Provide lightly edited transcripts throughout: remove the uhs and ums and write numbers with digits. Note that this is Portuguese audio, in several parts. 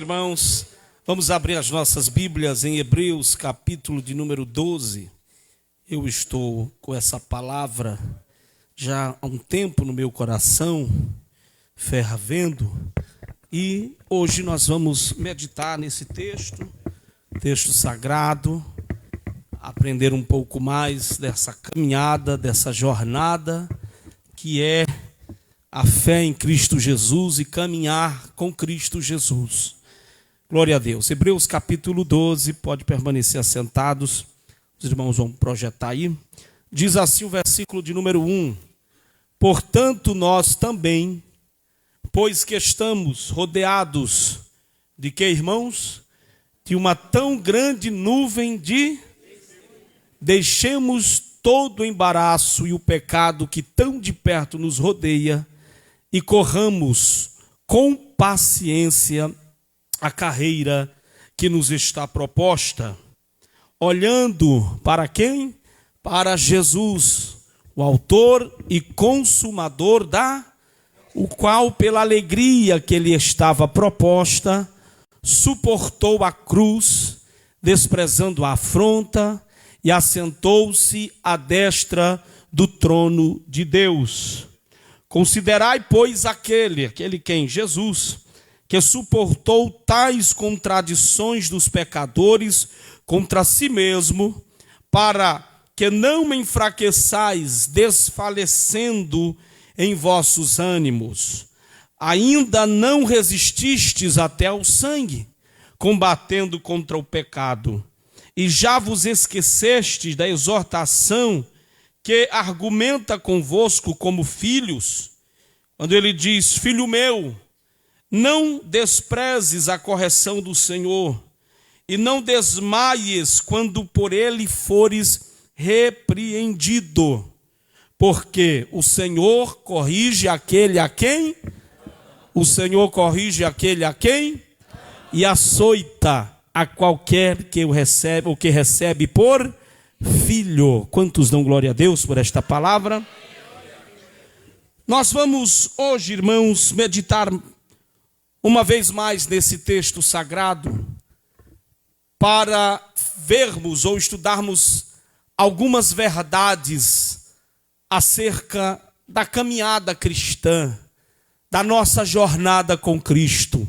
Irmãos, vamos abrir as nossas Bíblias em Hebreus, capítulo de número 12. Eu estou com essa palavra já há um tempo no meu coração, fervendo, e hoje nós vamos meditar nesse texto sagrado, aprender um pouco mais dessa caminhada, dessa jornada, que é a fé em Cristo Jesus e caminhar com Cristo Jesus. Glória a Deus. Hebreus capítulo 12, pode permanecer assentados. Os irmãos vão projetar aí. Diz assim o versículo de número 1. Portanto, nós também, pois que estamos rodeados de que, irmãos? De uma tão grande nuvem de... Deixemos todo o embaraço e o pecado que tão de perto nos rodeia e corramos com paciência a carreira que nos está proposta, olhando para quem? Para Jesus, o autor e consumador o qual pela alegria que lhe estava proposta, suportou a cruz, desprezando a afronta, e assentou-se à destra do trono de Deus. Considerai, pois, aquele quem? Jesus, que suportou tais contradições dos pecadores contra si mesmo, para que não me enfraqueçais, desfalecendo em vossos ânimos. Ainda não resististes até ao sangue, combatendo contra o pecado, e já vos esquecestes da exortação que argumenta convosco como filhos, quando ele diz: filho meu, não desprezes a correção do Senhor, e não desmaies quando por ele fores repreendido, porque o Senhor corrige aquele a quem? O Senhor corrige aquele a quem? E açoita a qualquer que o recebe, ou que recebe por filho. Quantos dão glória a Deus por esta palavra? Nós vamos hoje, irmãos, meditar uma vez mais nesse texto sagrado, para vermos ou estudarmos algumas verdades acerca da caminhada cristã, da nossa jornada com Cristo.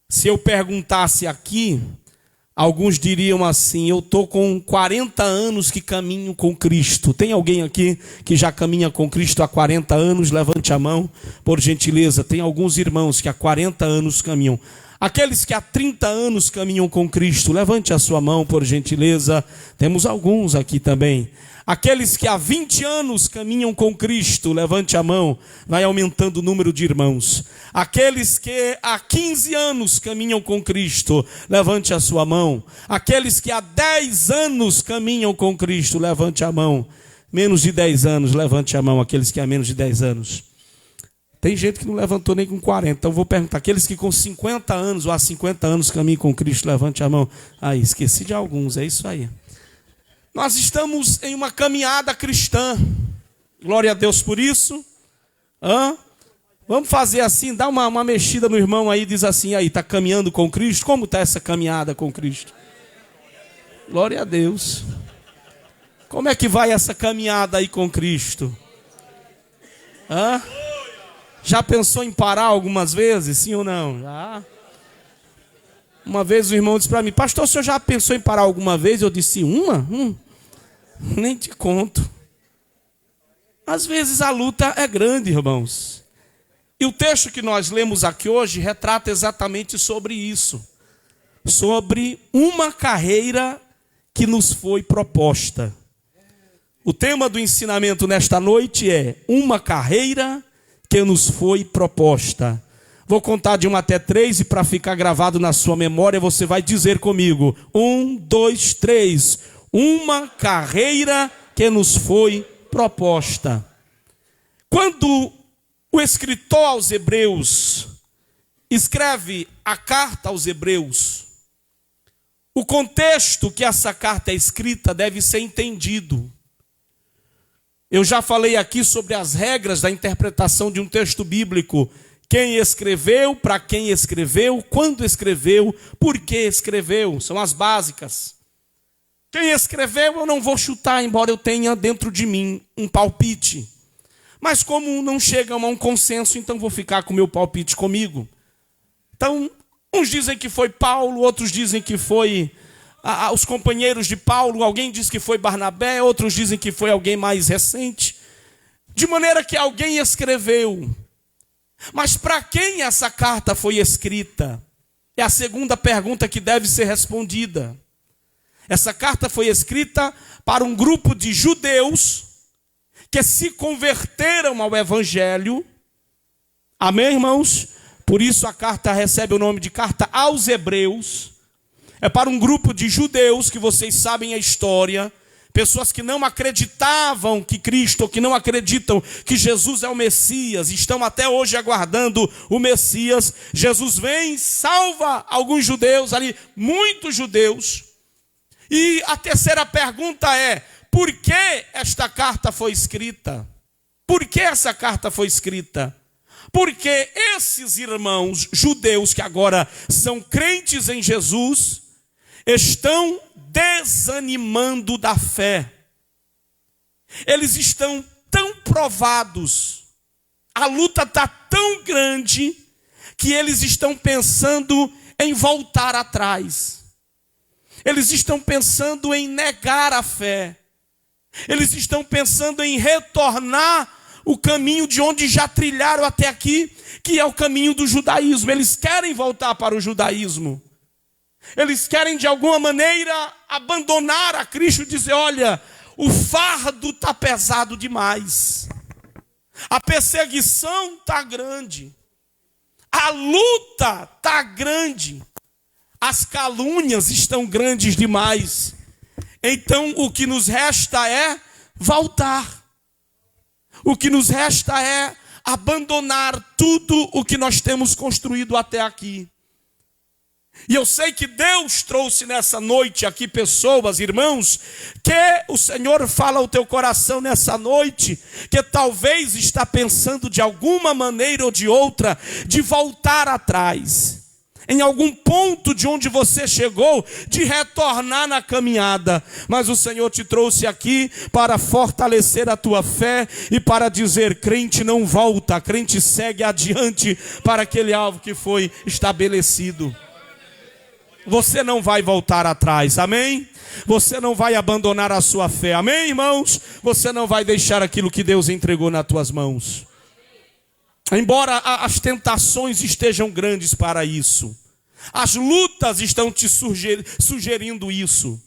Se eu perguntasse aqui, alguns diriam assim: eu estou com 40 anos que caminho com Cristo. Tem alguém aqui que já caminha com Cristo há 40 anos? Levante a mão, por gentileza. Tem alguns irmãos que há 40 anos caminham. Aqueles que há 30 anos caminham com Cristo, levante a sua mão, por gentileza. Temos alguns aqui também. Aqueles que há 20 anos caminham com Cristo, levante a mão, vai aumentando o número de irmãos. Aqueles que há 15 anos caminham com Cristo, levante a sua mão. Aqueles que há 10 anos caminham com Cristo, levante a mão. Menos de 10 anos, levante a mão, aqueles que há menos de 10 anos. Tem gente que não levantou nem com 40, então vou perguntar, aqueles que com 50 anos ou há 50 anos caminham com Cristo, levante a mão. Aí, esqueci de alguns, é isso aí. Nós estamos em uma caminhada cristã. Glória a Deus por isso. Vamos fazer assim, dá uma mexida no irmão aí, diz assim: aí, está caminhando com Cristo? Como está essa caminhada com Cristo? Glória a Deus. Como é que vai essa caminhada aí com Cristo? Já pensou em parar algumas vezes, sim ou não? Já. Uma vez o irmão disse para mim: pastor, o senhor já pensou em parar alguma vez? Eu disse: uma? Nem te conto. Às vezes a luta é grande, irmãos. E o texto que nós lemos aqui hoje retrata exatamente sobre isso. Sobre uma carreira que nos foi proposta. O tema do ensinamento nesta noite é uma carreira que nos foi proposta. Vou contar de 1 até 3 e para ficar gravado na sua memória você vai dizer comigo: 1, 2, 3. Uma carreira que nos foi proposta. Quando o escritor aos Hebreus escreve a carta aos Hebreus, o contexto que essa carta é escrita deve ser entendido. Eu já falei aqui sobre as regras da interpretação de um texto bíblico quem escreveu, para quem escreveu, quando escreveu, por que escreveu. São as básicas. Quem escreveu eu não vou chutar, embora eu tenha dentro de mim um palpite. Mas como não chegam a um consenso, então vou ficar com o meu palpite comigo. Então, uns dizem que foi Paulo, outros dizem que foi os companheiros de Paulo, alguém diz que foi Barnabé, outros dizem que foi alguém mais recente. De maneira que alguém escreveu. Mas para quem essa carta foi escrita? É a segunda pergunta que deve ser respondida. Essa carta foi escrita para um grupo de judeus que se converteram ao Evangelho. Amém, irmãos? Por isso a carta recebe o nome de Carta aos Hebreus. É para um grupo de judeus que vocês sabem a história. Pessoas que não acreditavam que Cristo, ou que não acreditam que Jesus é o Messias, estão até hoje aguardando o Messias. Jesus vem, salva alguns judeus ali, muitos judeus. E a terceira pergunta é: por que esta carta foi escrita? Por que essa carta foi escrita? Porque esses irmãos judeus que agora são crentes em Jesus estão desanimando da fé. Eles estão tão provados, a luta está tão grande, que eles estão pensando em voltar atrás. Eles estão pensando em negar a fé. Eles estão pensando em retornar o caminho de onde já trilharam até aqui, que é o caminho do judaísmo. Eles querem voltar para o judaísmo. Eles querem de alguma maneira abandonar a Cristo e dizer: olha, o fardo está pesado demais. A perseguição está grande. A luta está grande. As calúnias estão grandes demais. Então o que nos resta é voltar. O que nos resta é abandonar tudo o que nós temos construído até aqui. E eu sei que Deus trouxe nessa noite aqui pessoas, irmãos, que o Senhor fala ao teu coração nessa noite, que talvez está pensando de alguma maneira ou de outra de voltar atrás. Em algum ponto de onde você chegou, de retornar na caminhada. Mas o Senhor te trouxe aqui para fortalecer a tua fé e para dizer: crente não volta, crente segue adiante para aquele alvo que foi estabelecido. Você não vai voltar atrás, amém? Você não vai abandonar a sua fé, amém, irmãos? Você não vai deixar aquilo que Deus entregou nas tuas mãos. Embora as tentações estejam grandes para isso, as lutas estão te sugerindo isso.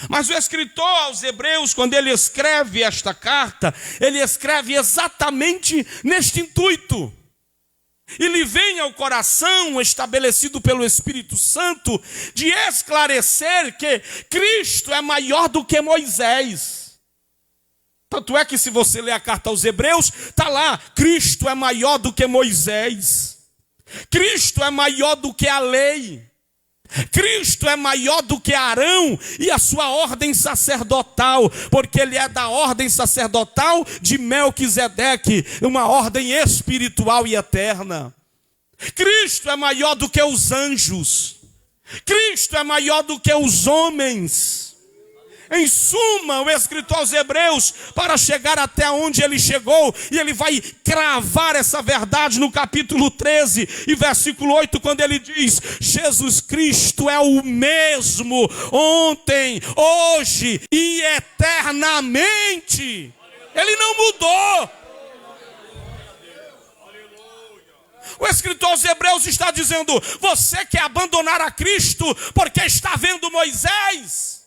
Mas o escritor aos Hebreus, quando ele escreve esta carta, ele escreve exatamente neste intuito. E lhe vem ao coração, estabelecido pelo Espírito Santo, de esclarecer que Cristo é maior do que Moisés. Tanto é que se você ler a carta aos Hebreus, está lá: Cristo é maior do que Moisés. Cristo é maior do que a lei. Cristo é maior do que Arão e a sua ordem sacerdotal, porque ele é da ordem sacerdotal de Melquisedeque, uma ordem espiritual e eterna. Cristo é maior do que os anjos. Cristo é maior do que os homens. Em suma, o escritor aos Hebreus, para chegar até onde ele chegou, e ele vai cravar essa verdade no capítulo 13 e versículo 8, quando ele diz: Jesus Cristo é o mesmo ontem, hoje e eternamente. Ele não mudou. O escritor aos Hebreus está dizendo: você quer abandonar a Cristo porque está vendo Moisés,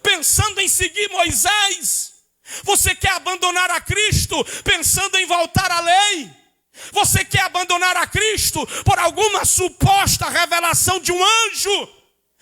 pensando em seguir Moisés? Você quer abandonar a Cristo pensando em voltar à lei? Você quer abandonar a Cristo por alguma suposta revelação de um anjo?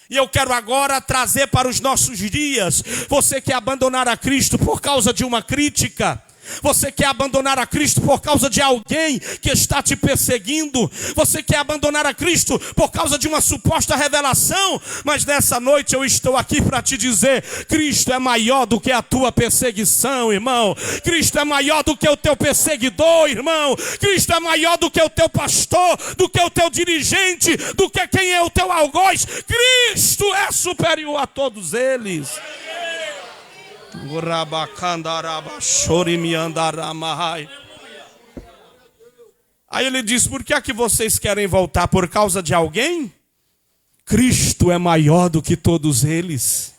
E eu quero agora trazer para os nossos dias: você quer abandonar a Cristo por causa de uma crítica? Você quer abandonar a Cristo por causa de alguém que está te perseguindo? Você quer abandonar a Cristo por causa de uma suposta revelação? Mas nessa noite eu estou aqui para te dizer: Cristo é maior do que a tua perseguição, irmão. Cristo é maior do que o teu perseguidor, irmão. Cristo é maior do que o teu pastor, do que o teu dirigente, do que quem é o teu algoz. Cristo é superior a todos eles. Aí ele diz: por que é que vocês querem voltar? Por causa de alguém? Cristo é maior do que todos eles.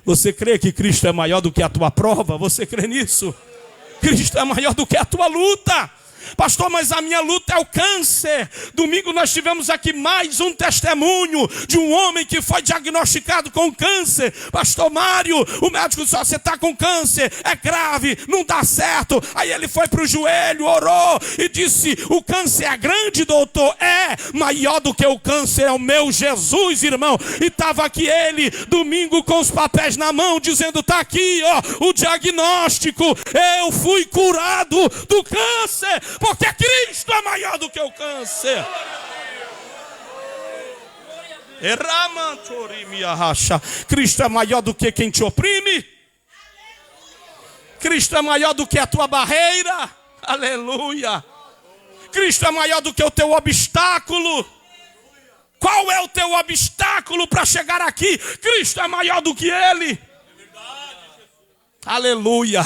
Você crê que Cristo é maior do que a tua prova? Você crê nisso? Cristo é maior do que a tua luta. Pastor, mas a minha luta é o câncer. Domingo nós tivemos aqui mais um testemunho de um homem que foi diagnosticado com câncer. Pastor Mário, o médico disse: você está com câncer, é grave, não dá certo. Aí ele foi para o joelho, orou e disse: o câncer é grande, doutor? É, maior do que o câncer é o meu Jesus, irmão. E estava aqui ele, domingo, com os papéis na mão, dizendo: está aqui, ó, o diagnóstico. Eu fui curado do câncer, porque Cristo é maior do que o câncer. Cristo é maior do que quem te oprime. Cristo é maior do que a tua barreira. Aleluia. Cristo é maior do que o teu obstáculo. Qual é o teu obstáculo para chegar aqui? Cristo é maior do que ele. Aleluia.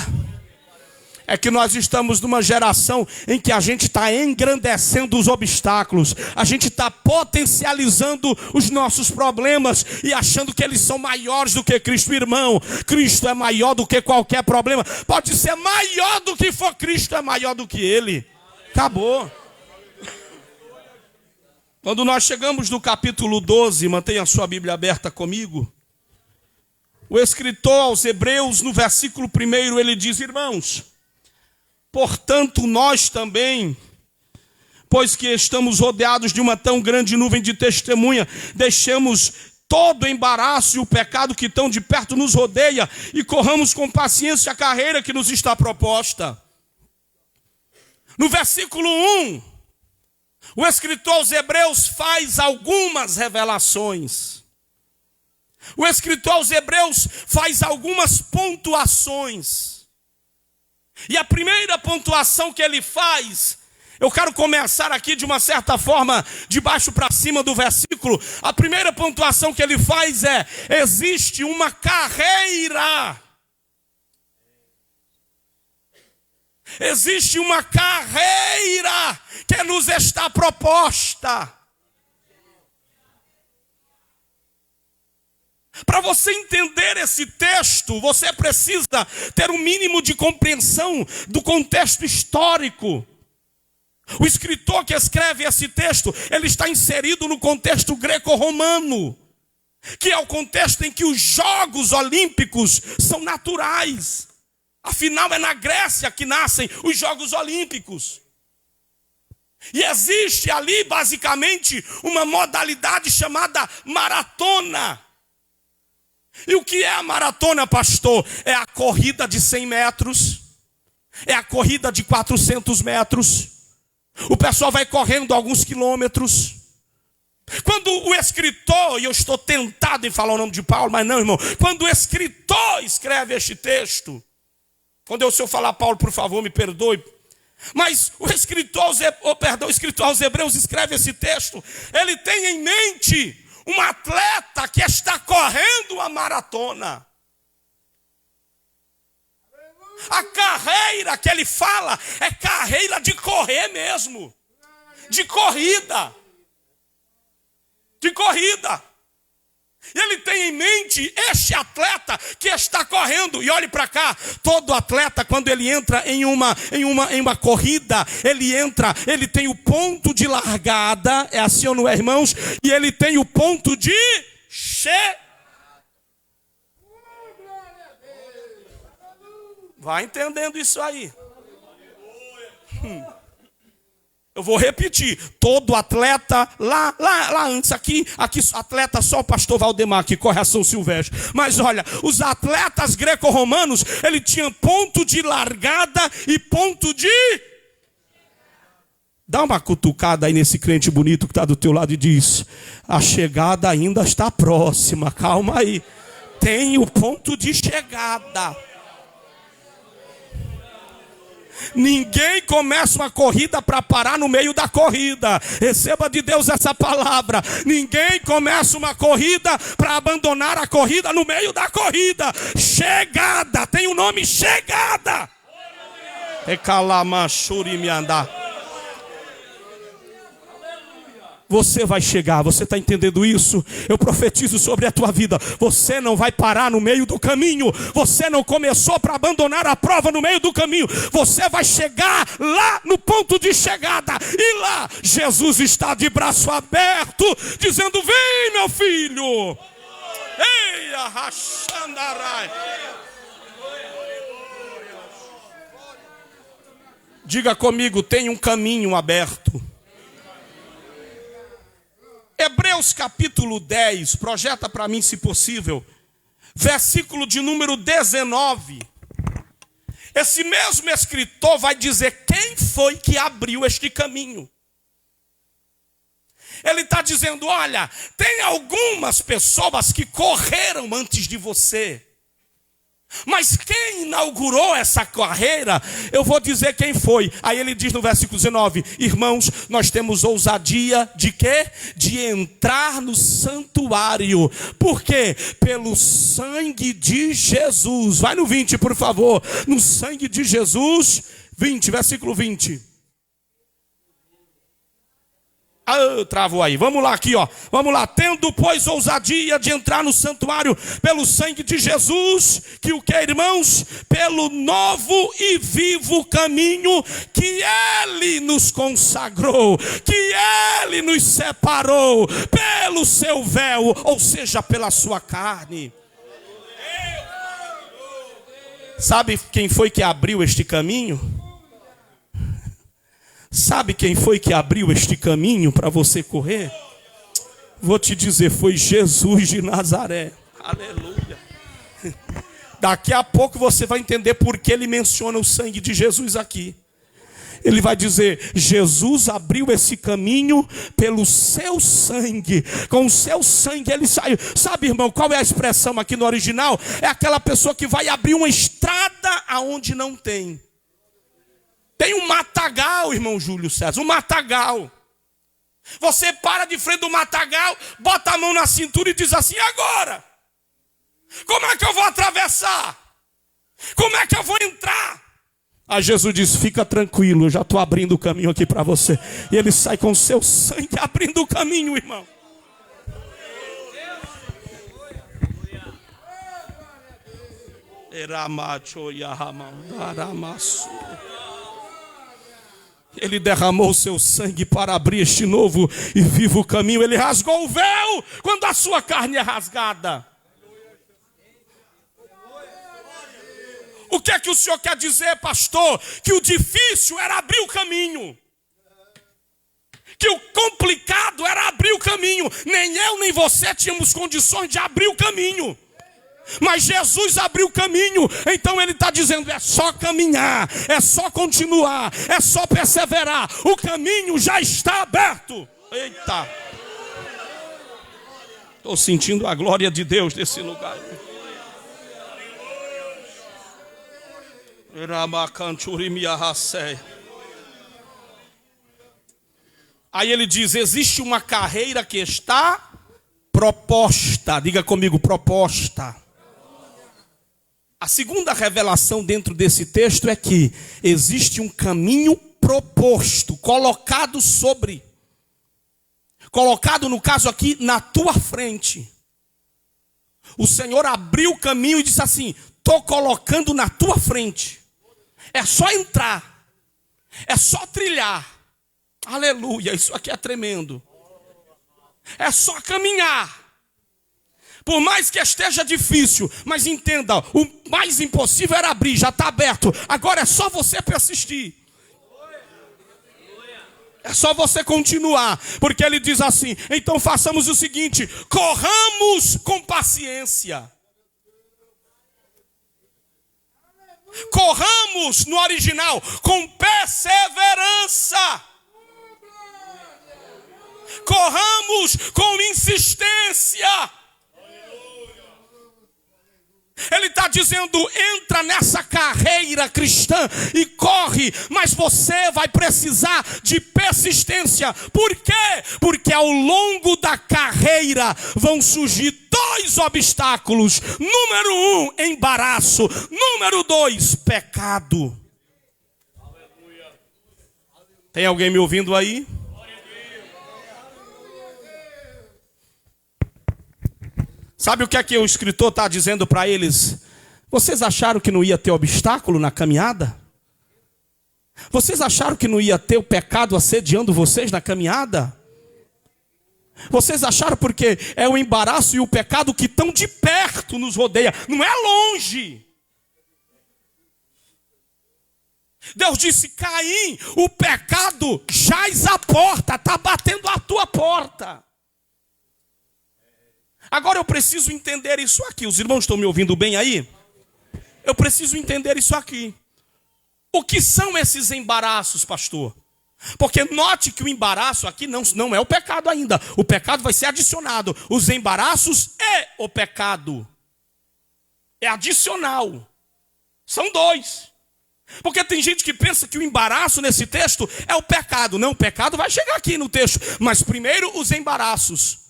É que nós estamos numa geração em que a gente está engrandecendo os obstáculos. A gente está potencializando os nossos problemas e achando que eles são maiores do que Cristo. Irmão, Cristo é maior do que qualquer problema. Pode ser maior do que for, Cristo é maior do que ele. Acabou. Quando nós chegamos no capítulo 12, mantenha a sua Bíblia aberta comigo. O escritor aos Hebreus, no versículo 1, ele diz: irmãos, portanto, nós também, pois que estamos rodeados de uma tão grande nuvem de testemunha, deixemos todo o embaraço e o pecado que tão de perto nos rodeia e corramos com paciência a carreira que nos está proposta. No versículo 1, o escritor aos Hebreus faz algumas revelações. O escritor aos Hebreus faz algumas pontuações. E a primeira pontuação que ele faz, eu quero começar aqui de uma certa forma, de baixo para cima do versículo. A primeira pontuação que ele faz é: existe uma carreira. Existe uma carreira que nos está proposta. Para você entender esse texto, você precisa ter um mínimo de compreensão do contexto histórico. O escritor que escreve esse texto, ele está inserido no contexto greco-romano, que é o contexto em que os Jogos Olímpicos são naturais. Afinal, é na Grécia que nascem os Jogos Olímpicos. E existe ali, basicamente, uma modalidade chamada maratona. E o que é a maratona, pastor? É a corrida de 100 metros, é a corrida de 400 metros. O pessoal vai correndo alguns quilômetros. Quando o escritor, e eu estou tentado em falar o nome de Paulo, mas não, irmão. Quando o escritor escreve este texto, se eu falar Paulo, por favor, me perdoe. Mas o escritor aos Hebreus escreve esse texto. Ele tem em mente um atleta que está correndo a maratona. A carreira que ele fala é carreira de correr mesmo. De corrida. De corrida. E ele tem em mente este atleta que está correndo. E olhe para cá, todo atleta, quando ele entra em uma corrida, ele tem o ponto de largada, é assim ou não é, irmãos? E ele tem o ponto de chegada. Vai entendendo isso aí. Eu vou repetir, todo atleta, lá antes, aqui atleta só o pastor Valdemar, aqui, correção Silvestre. Mas olha, os atletas greco-romanos, ele tinha ponto de largada e ponto de... Dá uma cutucada aí nesse crente bonito que está do teu lado e diz, a chegada ainda está próxima, calma aí. Tem o ponto de chegada. Ninguém começa uma corrida para parar no meio da corrida. Receba de Deus essa palavra. Ninguém começa uma corrida para abandonar a corrida no meio da corrida. Chegada, tem o nome chegada. Você vai chegar, você está entendendo isso? Eu profetizo sobre a tua vida. Você não vai parar no meio do caminho. Você não começou para abandonar a prova no meio do caminho. Você vai chegar lá no ponto de chegada. E lá Jesus está de braço aberto, dizendo, vem meu filho. Eia, rachandarai. Diga comigo, tem um caminho aberto. Hebreus capítulo 10, projeta para mim se possível, versículo de número 19. Esse mesmo escritor vai dizer quem foi que abriu este caminho. Ele está dizendo, olha, tem algumas pessoas que correram antes de você. Mas quem inaugurou essa carreira, eu vou dizer quem foi. Aí ele diz no versículo 19, irmãos, nós temos ousadia de quê? De entrar no santuário. Por quê? Pelo sangue de Jesus. Vai no 20, por favor. No sangue de Jesus, 20, versículo 20. Travou aí, vamos lá aqui, ó. Vamos lá, tendo pois ousadia de entrar no santuário pelo sangue de Jesus, que o que, irmãos? Pelo novo e vivo caminho que Ele nos consagrou, que Ele nos separou pelo seu véu, ou seja, pela sua carne. Sabe quem foi que abriu este caminho? Sabe quem foi que abriu este caminho para você correr? Vou te dizer, foi Jesus de Nazaré. Aleluia. Daqui a pouco você vai entender por que ele menciona o sangue de Jesus aqui. Ele vai dizer, Jesus abriu esse caminho pelo seu sangue. Com o seu sangue ele saiu. Sabe, irmão, qual é a expressão aqui no original? É aquela pessoa que vai abrir uma estrada aonde não tem. Tem um matagal, irmão Júlio César, um matagal. Você para de frente do matagal, bota a mão na cintura e diz assim, e agora? Como é que eu vou atravessar? Como é que eu vou entrar? Aí Jesus diz, fica tranquilo, eu já estou abrindo o caminho aqui para você. E ele sai com o seu sangue abrindo o caminho, irmão. Ele derramou o seu sangue para abrir este novo e vivo caminho. Ele rasgou o véu quando a sua carne é rasgada. O que é que o senhor quer dizer, pastor? Que o difícil era abrir o caminho. Que o complicado era abrir o caminho. Nem eu nem você tínhamos condições de abrir o caminho. Mas Jesus abriu o caminho. Então ele está dizendo, é só caminhar, é só continuar, é só perseverar. O caminho já está aberto. Eita, estou sentindo a glória de Deus nesse lugar. Aí ele diz, existe uma carreira que está proposta. Diga comigo, proposta. A segunda revelação dentro desse texto é que existe um caminho proposto, colocado no caso aqui, na tua frente. O Senhor abriu o caminho e disse assim, estou colocando na tua frente. É só entrar, é só trilhar. Aleluia, isso aqui é tremendo. É só caminhar. Por mais que esteja difícil, mas entenda, o mais impossível era abrir, já está aberto. Agora é só você persistir. É só você continuar, porque ele diz assim: então façamos o seguinte, corramos com paciência. Corramos, no original, com perseverança. Corramos com insistência. Ele está dizendo: entra nessa carreira cristã e corre, mas você vai precisar de persistência. Por quê? Porque ao longo da carreira vão surgir dois obstáculos. Número 1, embaraço. Número 2, pecado. Tem alguém me ouvindo aí? Sabe o que é que o escritor está dizendo para eles? Vocês acharam que não ia ter obstáculo na caminhada? Vocês acharam que não ia ter o pecado assediando vocês na caminhada? Vocês acharam porque é o embaraço e o pecado que tão de perto nos rodeia, não é longe. Deus disse: Caim, o pecado jaz à porta, está batendo a tua porta. Agora eu preciso entender isso aqui. Os irmãos estão me ouvindo bem aí? Eu preciso entender isso aqui. O que são esses embaraços, pastor? Porque note que o embaraço aqui não é o pecado ainda. O pecado vai ser adicionado. Os embaraços é o pecado. É adicional. São dois. Porque tem gente que pensa que o embaraço nesse texto é o pecado. Não, o pecado vai chegar aqui no texto. Mas primeiro os embaraços.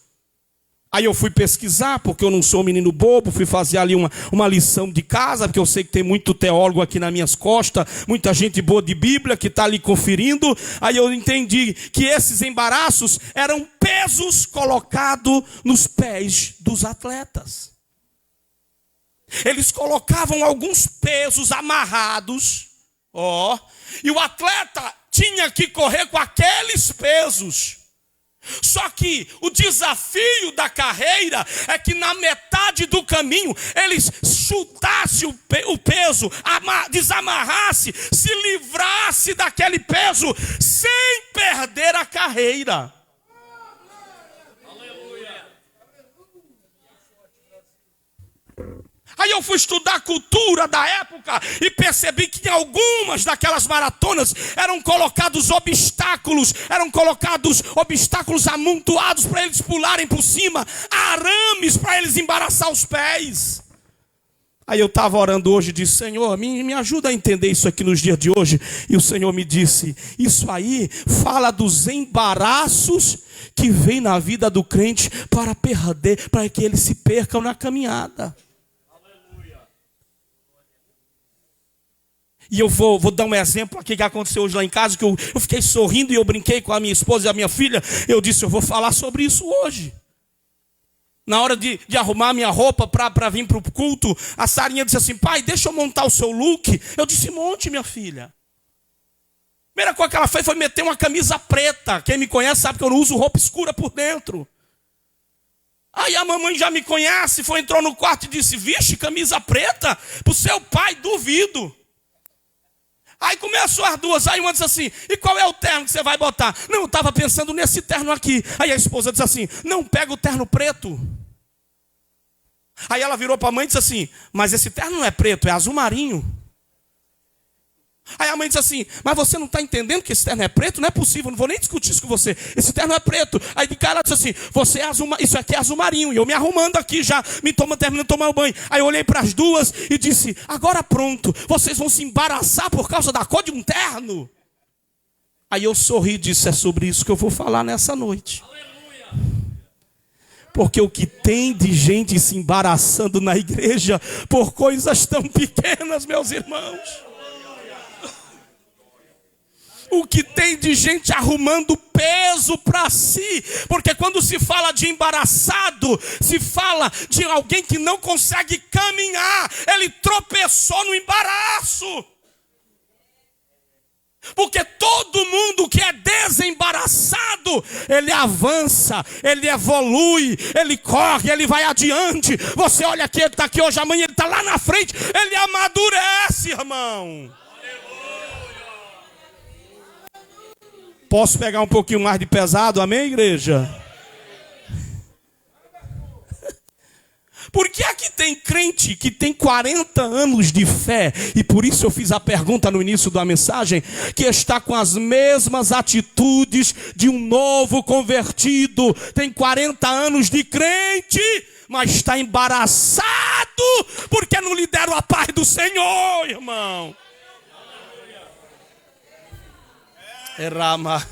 Aí eu fui pesquisar, porque eu não sou um menino bobo, fui fazer ali uma lição de casa, porque eu sei que tem muito teólogo aqui nas minhas costas, muita gente boa de Bíblia que está ali conferindo. Aí eu entendi que esses embaraços eram pesos colocados nos pés dos atletas. Eles colocavam alguns pesos amarrados, e o atleta tinha que correr com aqueles pesos. Só que o desafio da carreira é que na metade do caminho eles chutassem o peso, desamarrasse, se livrasse daquele peso sem perder a carreira. Aí eu fui estudar a cultura da época e percebi que em algumas daquelas maratonas eram colocados obstáculos amontoados para eles pularem por cima, arames para eles embaraçar os pés. Aí eu estava orando hoje e disse: Senhor, me ajuda a entender isso aqui nos dias de hoje. E o Senhor me disse: isso aí fala dos embaraços que vem na vida do crente para que eles se percam na caminhada. E eu vou dar um exemplo aqui que aconteceu hoje lá em casa, que eu fiquei sorrindo e eu brinquei com a minha esposa e a minha filha. Eu disse: eu vou falar sobre isso hoje. Na hora de arrumar minha roupa para vir para o culto, a Sarinha disse assim: pai, deixa eu montar o seu look. Eu disse: monte, minha filha. A primeira coisa que ela fez foi meter uma camisa preta. Quem me conhece sabe que eu não uso roupa escura por dentro. Aí a mamãe já me conhece, entrou no quarto e disse: vixe, camisa preta? Para o seu pai, duvido. Aí começou as duas, aí uma disse assim: e qual é o terno que você vai botar? Não, eu estava pensando nesse terno aqui. Aí a esposa disse assim: não, pega o terno preto. Aí ela virou para a mãe e disse assim: mas esse terno não é preto, é azul marinho. Aí a mãe disse assim: mas você não está entendendo que esse terno é preto? Não é possível, não vou nem discutir isso com você. Esse terno é preto. Aí de cara ela disse assim: você é azul, isso aqui é azul marinho. E eu me arrumando aqui já, terminando de tomar o banho. Aí eu olhei para as duas e disse: agora pronto, vocês vão se embaraçar por causa da cor de um terno? Aí eu sorri e disse: é sobre isso que eu vou falar nessa noite. Porque o que tem de gente se embaraçando na igreja por coisas tão pequenas, meus irmãos. O que tem de gente arrumando peso para si. Porque quando se fala de embaraçado, se fala de alguém que não consegue caminhar. Ele tropeçou no embaraço. Porque todo mundo que é desembaraçado, ele avança, ele evolui, ele corre, ele vai adiante. Você olha aqui, ele está aqui hoje, amanhã ele está lá na frente. Ele amadurece, irmão. Posso pegar um pouquinho mais de pesado, amém, igreja? Porque aqui tem crente que tem 40 anos de fé, e por isso eu fiz a pergunta no início da mensagem, que está com as mesmas atitudes de um novo convertido, tem 40 anos de crente, mas está embaraçado, porque não lhe deram a paz do Senhor, irmão. Errama.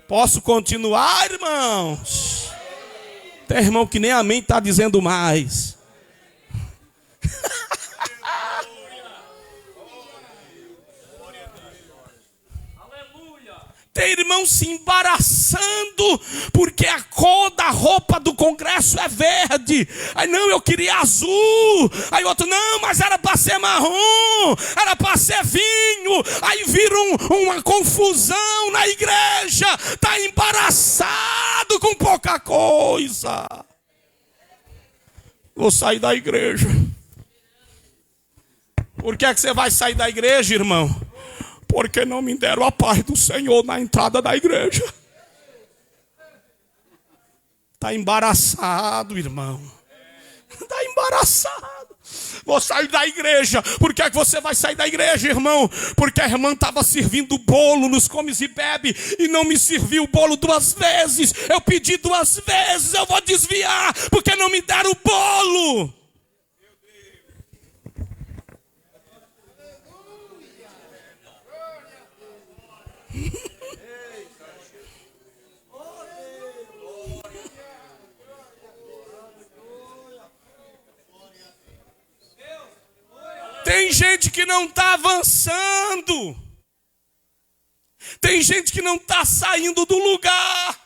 Posso continuar, irmãos? Tem irmão que nem amém está dizendo mais. Tem irmão se embaraçando porque a cor da roupa do congresso é verde. Aí não, eu queria azul. Aí outro, não, mas era para ser marrom, era para ser vinho. Aí vira uma confusão na igreja. Está embaraçado com pouca coisa. Vou sair da igreja. Por que é que você vai sair da igreja, irmão? Porque não me deram a paz do Senhor na entrada da igreja. Está embaraçado, irmão. Está embaraçado. Vou sair da igreja. Por que é que você vai sair da igreja, irmão? Porque a irmã estava servindo bolo nos comes e bebe e não me serviu o bolo 2 vezes. Eu pedi 2 vezes, eu vou desviar porque não me deram o bolo. Tem gente que não está avançando. Tem gente que não está saindo do lugar.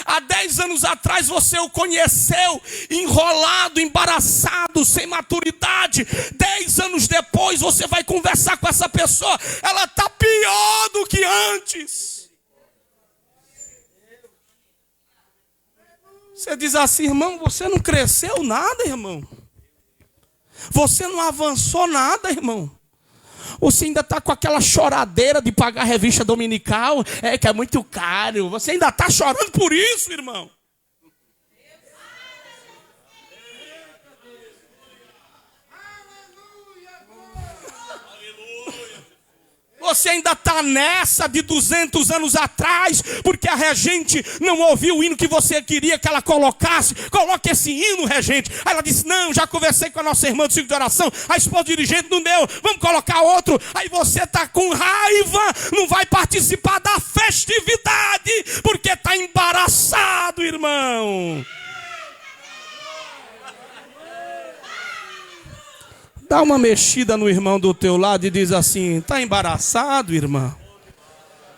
Há 10 anos atrás você o conheceu enrolado, embaraçado, sem maturidade. 10 anos depois você vai conversar com essa pessoa, ela está pior do que antes. Você diz assim, irmão, você não cresceu nada, irmão. Você não avançou nada, irmão. Você ainda está com aquela choradeira de pagar a revista dominical, que é muito caro. Você ainda está chorando por isso, irmão. Você ainda está nessa de 200 anos atrás, porque a regente não ouviu o hino que você queria que ela colocasse. Coloque esse hino, regente. Aí ela disse, não, já conversei com a nossa irmã do ciclo de oração, a esposa dirigente não deu, vamos colocar outro. Aí você está com raiva, não vai participar da festividade, porque está embaraçado, irmão. Dá uma mexida no irmão do teu lado e diz assim, está embaraçado, irmão?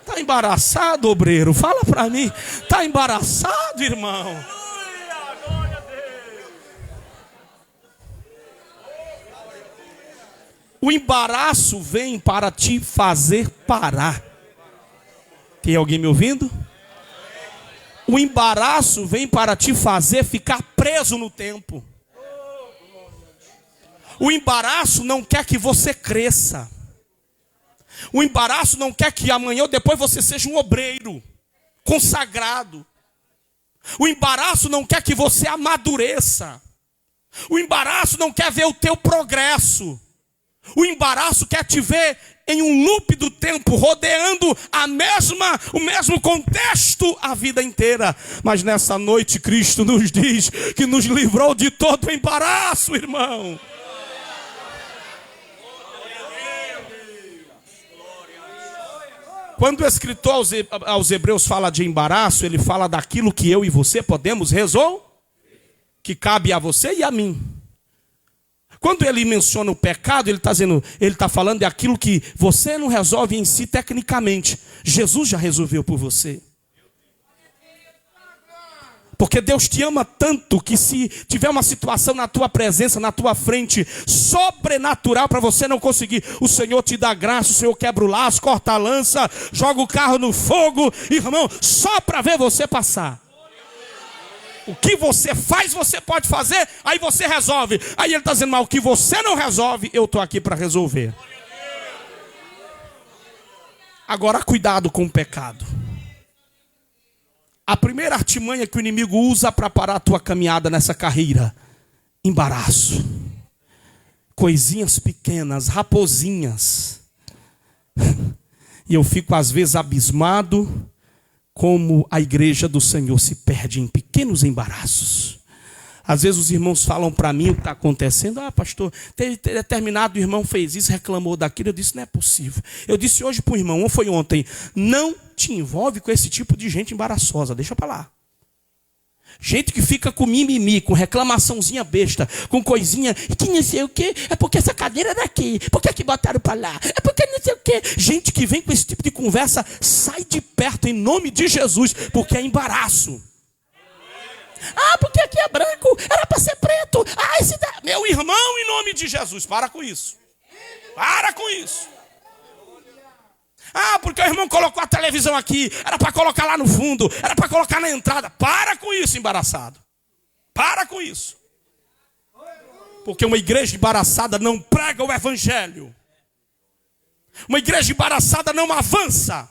Está embaraçado, obreiro? Fala para mim, está embaraçado, irmão? O embaraço vem para te fazer parar. Tem alguém me ouvindo? O embaraço vem para te fazer ficar preso no tempo. O embaraço não quer que você cresça. O embaraço não quer que amanhã ou depois você seja um obreiro consagrado. O embaraço não quer que você amadureça. O embaraço não quer ver o teu progresso. O embaraço quer te ver em um loop do tempo, rodeando o mesmo contexto a vida inteira. Mas nessa noite Cristo nos diz que nos livrou de todo o embaraço, irmão. Quando o escritor aos Hebreus fala de embaraço, ele fala daquilo que eu e você podemos resolver, que cabe a você e a mim. Quando ele menciona o pecado, ele está falando de aquilo que você não resolve em si tecnicamente. Jesus já resolveu por você. Porque Deus te ama tanto que se tiver uma situação na tua presença, na tua frente, sobrenatural para você não conseguir, o Senhor te dá graça, o Senhor quebra o laço, corta a lança, joga o carro no fogo, irmão, só para ver você passar. O que você faz, você pode fazer, aí você resolve. Aí ele está dizendo, mas o que você não resolve, eu estou aqui para resolver. Agora, cuidado com o pecado. A primeira artimanha que o inimigo usa para parar a tua caminhada nessa carreira: embaraço. Coisinhas pequenas, raposinhas. E eu fico às vezes abismado como a igreja do Senhor se perde em pequenos embaraços. Às vezes os irmãos falam para mim o que está acontecendo. Pastor, determinado irmão fez isso, reclamou daquilo. Eu disse, não é possível. Eu disse hoje para o irmão, ou foi ontem: não te envolve com esse tipo de gente embaraçosa, deixa para lá. Gente que fica com mimimi, com reclamaçãozinha besta, com coisinha, que não sei o quê, é porque essa cadeira é daqui, por que botaram para lá, é porque não sei o quê. Gente que vem com esse tipo de conversa, sai de perto em nome de Jesus, porque é embaraço. Porque aqui é branco, era para ser preto. Meu irmão, em nome de Jesus, para com isso. Para com isso. Porque o irmão colocou a televisão aqui, era para colocar lá no fundo, era para colocar na entrada. Para com isso, embaraçado. Para com isso. Porque uma igreja embaraçada não prega o evangelho. Uma igreja embaraçada não avança.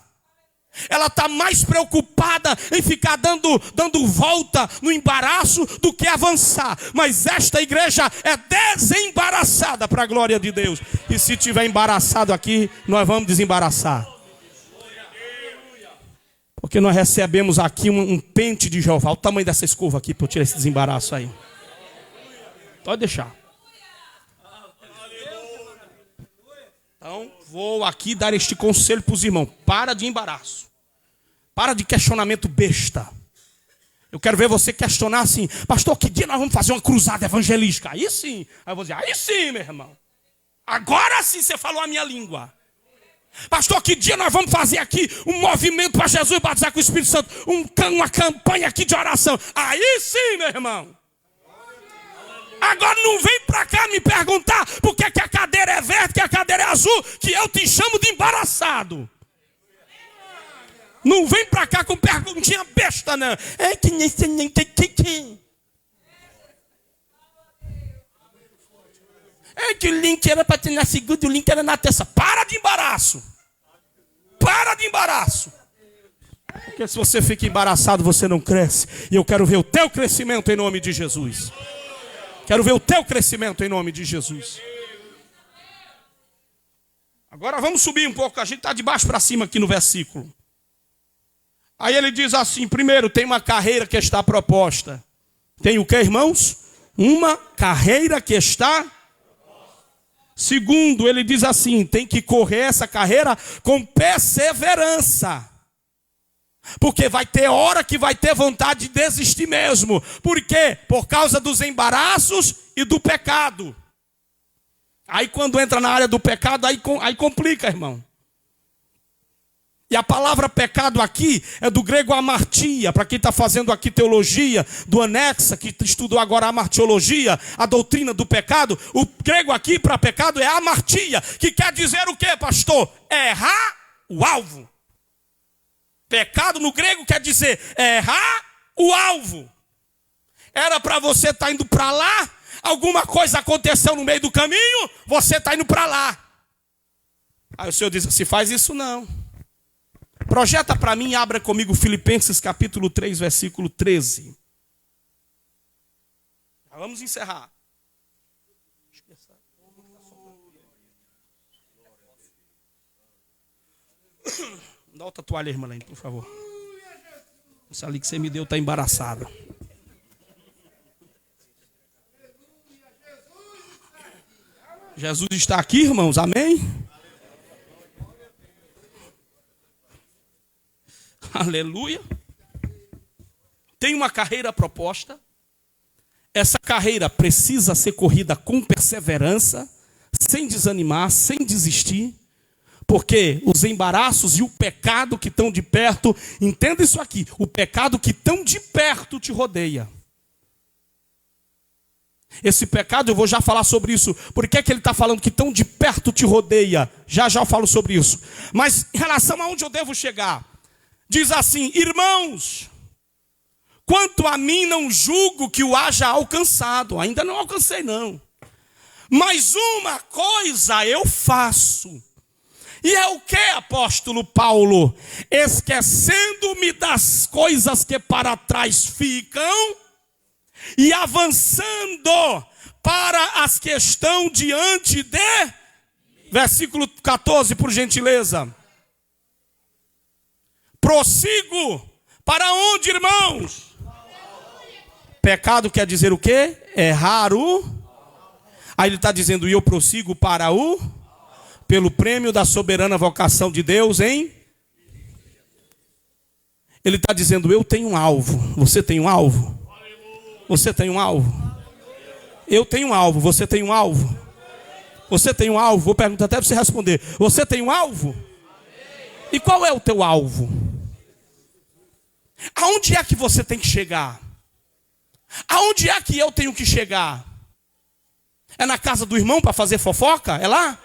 Ela está mais preocupada em ficar dando volta no embaraço do que avançar. Mas esta igreja é desembaraçada para a glória de Deus. E se tiver embaraçado aqui, nós vamos desembaraçar. Porque nós recebemos aqui um pente de Jeová. Olha o tamanho dessa escova aqui para eu tirar esse desembaraço aí. Pode deixar. Então, vou aqui dar este conselho para os irmãos. Para de embaraço. Para de questionamento besta. Eu quero ver você questionar assim: pastor, que dia nós vamos fazer uma cruzada evangelística? Aí sim. Aí eu vou dizer: aí sim, meu irmão. Agora sim você falou a minha língua. Pastor, que dia nós vamos fazer aqui um movimento para Jesus batizar com o Espírito Santo? Uma campanha aqui de oração. Aí sim, meu irmão. Agora não vem para cá me perguntar por que a cadeira é verde, que a cadeira é azul, que eu te chamo de embaraçado. Não vem para cá com perguntinha besta, não. É que nem você nem tem. É que o link era para ter na segunda, o link era na terça. Para de embaraço. Para de embaraço. Porque se você fica embaraçado, você não cresce. E eu quero ver o teu crescimento em nome de Jesus. Quero ver o teu crescimento em nome de Jesus. Agora vamos subir um pouco. A gente está de baixo para cima aqui no versículo. Aí ele diz assim: primeiro, tem uma carreira que está proposta. Tem o que, irmãos? Uma carreira que está. Segundo, ele diz assim: tem que correr essa carreira com perseverança. Porque vai ter hora que vai ter vontade de desistir mesmo. Por quê? Por causa dos embaraços e do pecado. Aí quando entra na área do pecado, aí complica, irmão. E a palavra pecado aqui é do grego amartia. Para quem está fazendo aqui teologia do Anexa, que estudou agora a amartiologia, a doutrina do pecado, o grego aqui para pecado é amartia, que quer dizer o quê, pastor? Errar o alvo. Pecado no grego quer dizer errar o alvo. Era para você estar indo para lá, alguma coisa aconteceu no meio do caminho, você está indo para lá. Aí o Senhor diz: se faz isso não. Projeta para mim e abra comigo Filipenses capítulo 3, versículo 13. Já vamos encerrar. Dá outra toalha, irmã Lene, por favor. Essa ali que você me deu está embaraçada. Jesus está aqui, irmãos, amém? Aleluia. Tem uma carreira proposta. Essa carreira precisa ser corrida com perseverança, sem desanimar, sem desistir. Porque os embaraços e o pecado que estão de perto, entenda isso aqui, o pecado que tão de perto te rodeia. Esse pecado, eu vou já falar sobre isso. Por que ele está falando que tão de perto te rodeia? Já eu falo sobre isso. Mas em relação a onde eu devo chegar, diz assim: irmãos, quanto a mim não julgo que o haja alcançado. Ainda não alcancei não. Mas uma coisa eu faço, E é o que, apóstolo Paulo? Esquecendo-me das coisas que para trás ficam e avançando para as que estão diante de... Versículo 14, por gentileza. Prossigo. Para onde, irmãos? Pecado quer dizer o quê? Errar o... Aí ele está dizendo, e eu prossigo para o... Pelo prêmio da soberana vocação de Deus, hein? Ele está dizendo, eu tenho um alvo. Você tem um alvo? Você tem um alvo? Eu tenho um alvo. Você tem um alvo? Você tem um alvo? Vou perguntar até para você responder. Você tem um alvo? E qual é o teu alvo? Aonde é que você tem que chegar? Aonde é que eu tenho que chegar? É na casa do irmão para fazer fofoca? É lá?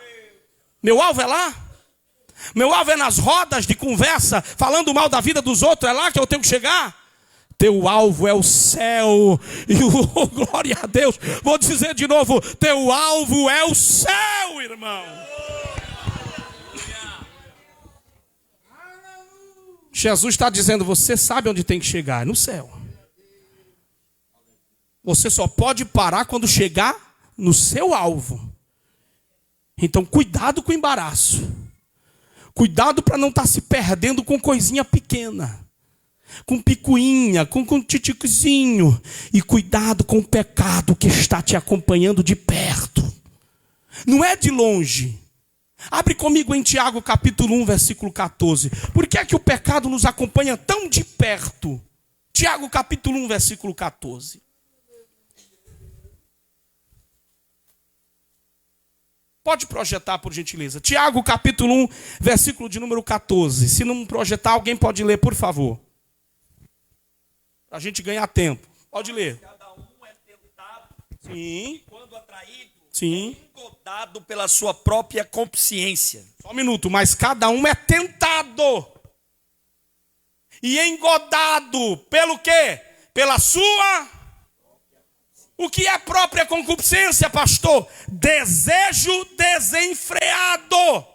Meu alvo é lá? Meu alvo é nas rodas de conversa, falando mal da vida dos outros? É lá que eu tenho que chegar? Teu alvo é o céu. E glória a Deus. Vou dizer de novo, teu alvo é o céu, irmão. Jesus está dizendo, você sabe onde tem que chegar? É no céu. Você só pode parar quando chegar no seu alvo. Então, cuidado com o embaraço. Cuidado para não estar se perdendo com coisinha pequena. Com picuinha, com titicozinho. E cuidado com o pecado que está te acompanhando de perto. Não é de longe. Abre comigo em Tiago capítulo 1, versículo 14. Por que é que o pecado nos acompanha tão de perto? Tiago capítulo 1, versículo 14. Pode projetar, por gentileza. Tiago, capítulo 1, versículo de número 14. Se não projetar, alguém pode ler, por favor. Para a gente ganhar tempo. Pode ler. Cada um é tentado. Sim. E quando atraído, Sim. é engodado pela sua própria consciência. Só um minuto. Mas cada um é tentado. E engodado. Pelo quê? Pela sua... O que é própria concupiscência, pastor? Desejo desenfreado.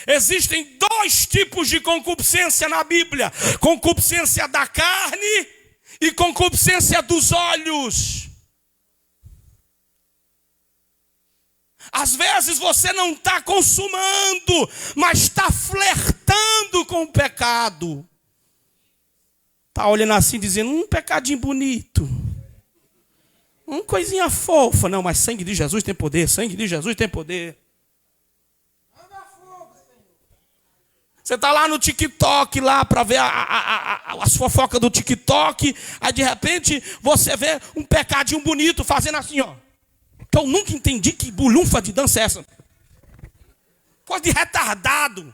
Existem dois tipos de concupiscência na Bíblia: concupiscência da carne e concupiscência dos olhos. Às vezes você não está consumando, mas está flertando com o pecado. Está olhando assim, dizendo, pecadinho bonito. Coisinha fofa. Não, mas sangue de Jesus tem poder, sangue de Jesus tem poder. Você está lá no TikTok, lá para ver as fofocas do TikTok. Aí de repente você vê um pecadinho bonito fazendo assim, ó. Que eu nunca entendi que bulunfa de dança é essa. Coisa de retardado.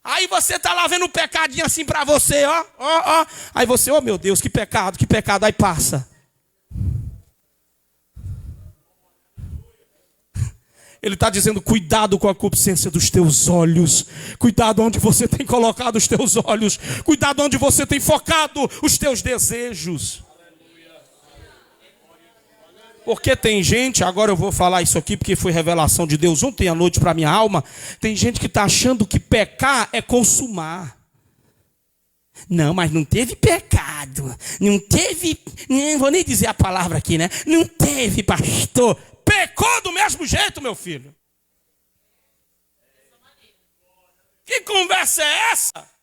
Aí você está lá vendo um pecadinho assim para você, ó. Aí você, oh meu Deus, que pecado. Aí passa. Ele está dizendo, cuidado com a concupiscência dos teus olhos. Cuidado onde você tem colocado os teus olhos. Cuidado onde você tem focado os teus desejos. Porque tem gente, agora eu vou falar isso aqui porque foi revelação de Deus ontem à noite para minha alma. Tem gente que está achando que pecar é consumar. Não, mas não teve pecado. Não teve, não vou nem dizer a palavra aqui, né? Não teve, pastor. Pecou do mesmo jeito, meu filho. Que conversa é essa?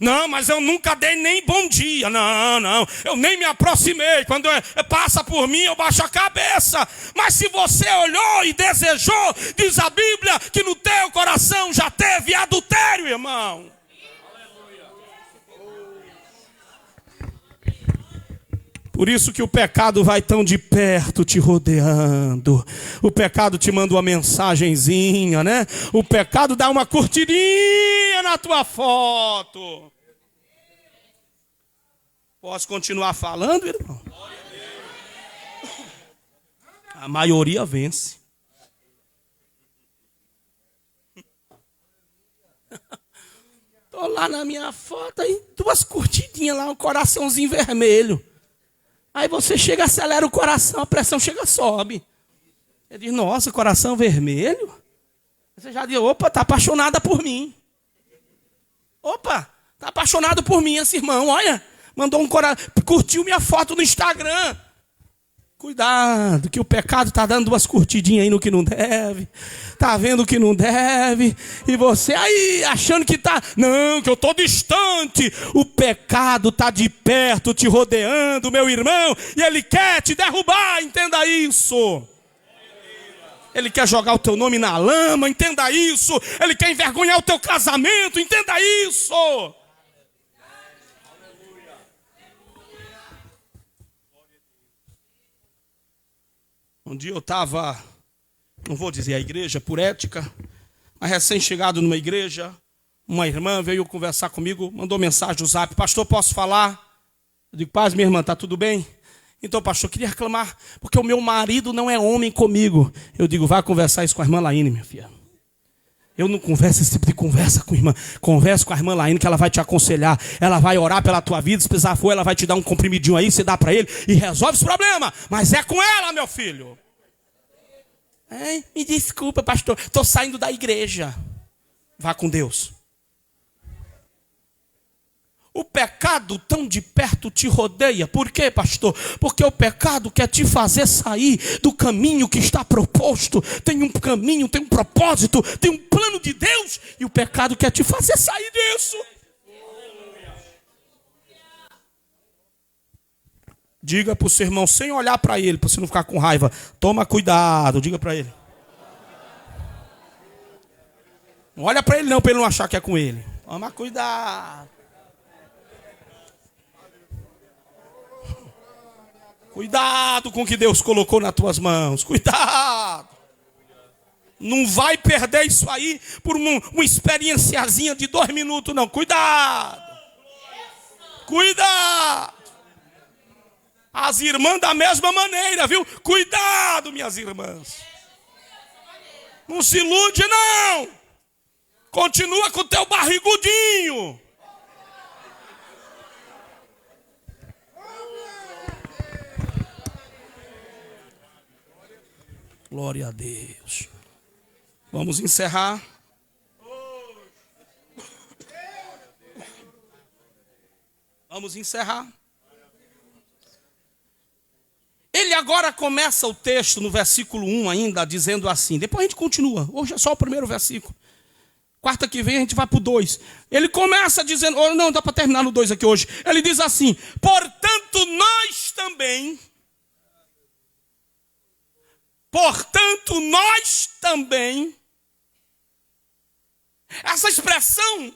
Não, mas eu nunca dei nem bom dia. Não, eu nem me aproximei. Quando passa por mim, eu baixo a cabeça. Mas se você olhou e desejou, diz a Bíblia, que no teu coração já teve adultério, irmão. Por isso que o pecado vai tão de perto te rodeando. O pecado te manda uma mensagenzinha, né? O pecado dá uma curtidinha na tua foto. Posso continuar falando, irmão? A maioria vence. Tô lá na minha foto aí, duas curtidinhas lá, um coraçãozinho vermelho. Aí você chega, acelera o coração, a pressão chega, sobe. Ele diz, nossa, coração vermelho? Você já diz, opa, está apaixonada por mim. Opa, está apaixonado por mim esse irmão, olha. Mandou um coração, curtiu minha foto no Instagram. Cuidado, que o pecado está dando umas curtidinhas aí no que não deve. Está vendo o que não deve. E você aí achando que está... Não, que eu estou distante. O pecado está de perto, te rodeando, meu irmão. E ele quer te derrubar, entenda isso. Ele quer jogar o teu nome na lama, entenda isso. Ele quer envergonhar o teu casamento, entenda isso. Um dia eu estava, não vou dizer a igreja por ética, mas recém-chegado numa igreja, uma irmã veio conversar comigo, mandou mensagem no zap, pastor, posso falar? Eu digo, paz, minha irmã, está tudo bem? Então, pastor, eu queria reclamar, porque o meu marido não é homem comigo. Eu digo, vai conversar isso com a irmã Laine, minha filha. Eu não converso esse tipo de conversa com a irmã. Conversa com a irmã Laine que ela vai te aconselhar. Ela vai orar pela tua vida. Se precisar for, ela vai te dar um comprimidinho aí, você dá para ele e resolve esse problema. Mas é com ela, meu filho. Me desculpa, pastor. Estou saindo da igreja. Vá com Deus. O pecado tão de perto te rodeia. Por quê, pastor? Porque o pecado quer te fazer sair do caminho que está proposto. Tem um caminho, tem um propósito, tem um plano de Deus. E o pecado quer te fazer sair disso. Diga para o seu irmão, sem olhar para ele, para você não ficar com raiva. Toma cuidado, diga para ele. Não olha para ele não, para ele não achar que é com ele. Toma cuidado. Cuidado com o que Deus colocou nas tuas mãos. Cuidado. Não vai perder isso aí por uma experienciazinha de 2 minutos, não. Cuidado. Cuidado. As irmãs da mesma maneira, viu? Cuidado, minhas irmãs. Não se ilude, não. Continua com o teu barrigudinho. Glória a Deus. Vamos encerrar. Vamos encerrar. Ele agora começa o texto no versículo 1 ainda, dizendo assim. Depois a gente continua. Hoje é só o primeiro versículo. Quarta que vem a gente vai para o 2. Ele começa dizendo... Oh, não, dá para terminar no 2 aqui hoje. Ele diz assim. Portanto, nós também... Portanto, nós também... Essa expressão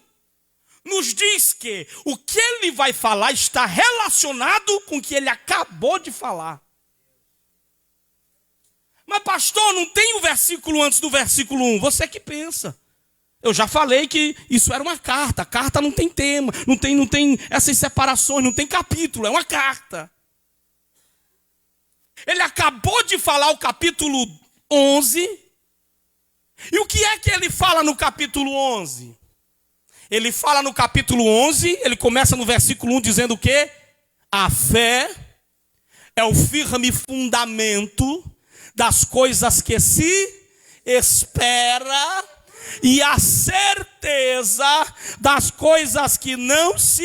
nos diz que o que ele vai falar está relacionado com o que ele acabou de falar. Mas pastor, não tem o versículo antes do versículo 1. Você que pensa. Eu já falei que isso era uma carta. A carta não tem tema, não tem essas separações, não tem capítulo, é uma carta. Ele acabou de falar o capítulo 11. E o que é que ele fala no capítulo 11? Ele fala no capítulo 11, ele começa no versículo 1 dizendo o quê? A fé é o firme fundamento das coisas que se espera e a certeza das coisas que não se...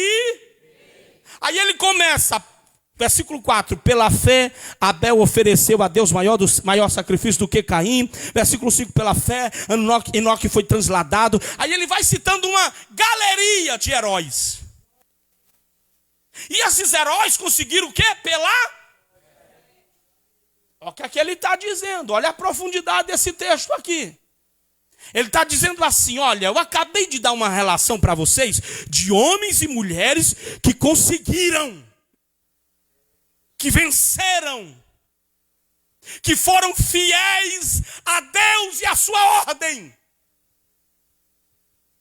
Aí ele começa... Versículo 4, pela fé, Abel ofereceu a Deus maior sacrifício do que Caim. Versículo 5, pela fé, Enoque foi transladado. Aí ele vai citando uma galeria de heróis. E esses heróis conseguiram o quê? Olha o que aqui ele está dizendo, olha a profundidade desse texto aqui. Ele está dizendo assim, olha, eu acabei de dar uma relação para vocês de homens e mulheres que conseguiram, que venceram, que foram fiéis a Deus e a sua ordem.